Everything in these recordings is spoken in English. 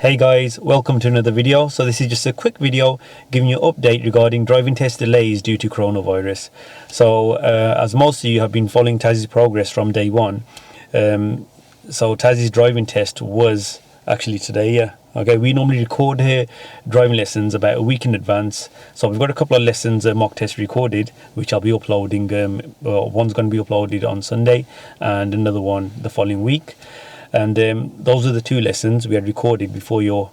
Hey guys, welcome to another video. So this is just a quick video giving you an update regarding driving test delays due to coronavirus. So as most of you have been following Taz's progress from day one, so Taz's driving test was actually today. Yeah, okay, we normally record her driving lessons about a week in advance, so we've got a couple of lessons mock test recorded, which I'll be uploading. One's going to be uploaded on Sunday and another one the following week. And those are the two lessons we had recorded before your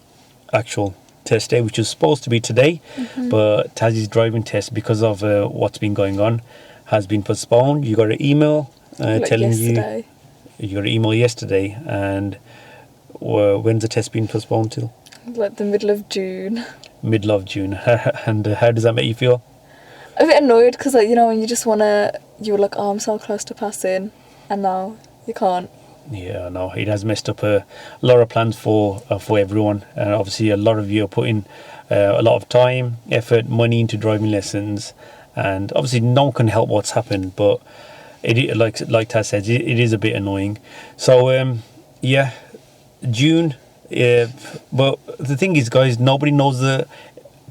actual test day, which was supposed to be today. But Taz's driving test, because of what's been going on, has been postponed. You got an email telling yesterday. You got an email yesterday. And when's the test been postponed till? Like the middle of June. Middle of June. And how does that make you feel? A bit annoyed because, like, you know, when you just want to, you were like, oh, I'm so close to passing, and now you can't. Yeah, no, it has messed up a lot of plans for everyone, and obviously a lot of you are putting a lot of time, effort, money into driving lessons, and obviously no one can help what's happened, but it like Taz said, it is a bit annoying. So yeah, June. But the thing is, guys, nobody knows the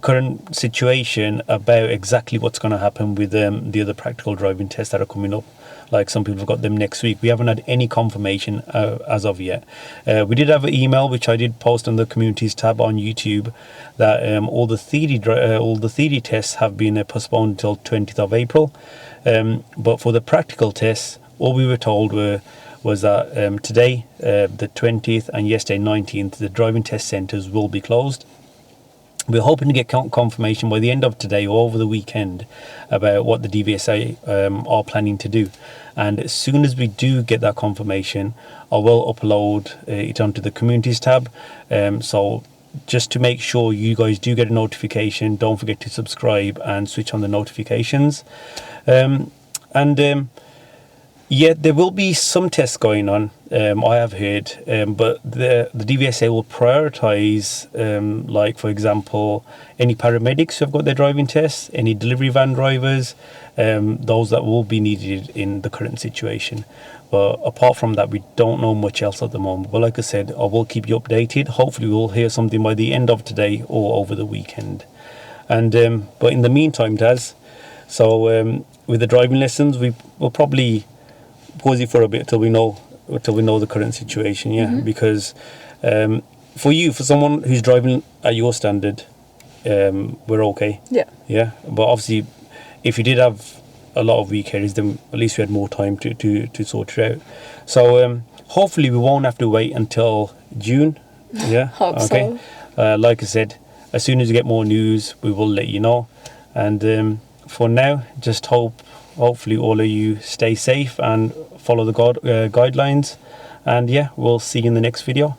current situation about exactly what's going to happen with the other practical driving tests that are coming up. Like, some people have got them next week. We haven't had any confirmation as of yet. We did have an email, which I did post on the communities tab on YouTube, that all the theory tests have been postponed until 20th of April. But for the practical tests, all we were told was that today, the 20th, and yesterday, 19th, the driving test centres will be closed. We're hoping to get confirmation by the end of today or over the weekend about what the DVSA are planning to do. And as soon as we do get that confirmation, I will upload it onto the communities tab. So just to make sure you guys do get a notification, don't forget to subscribe and switch on the notifications. Yeah, there will be some tests going on, I have heard, but the DVSA will prioritise, like, for example, any paramedics who have got their driving tests, any delivery van drivers, those that will be needed in the current situation. But apart from that, we don't know much else at the moment. But like I said, I will keep you updated. Hopefully we'll hear something by the end of today or over the weekend. And but in the meantime, Taz, so with the driving lessons, we will probably pause it for a bit till we know the current situation. Because for someone who's driving at your standard, we're okay. But obviously, if you did have a lot of weak areas, then at least we had more time to sort it out. So hopefully we won't have to wait until June. Hope okay. So. Like I said, as soon as we get more news, we will let you know. And for now, just hopefully all of you stay safe and follow the guidelines. And yeah, we'll see you in the next video.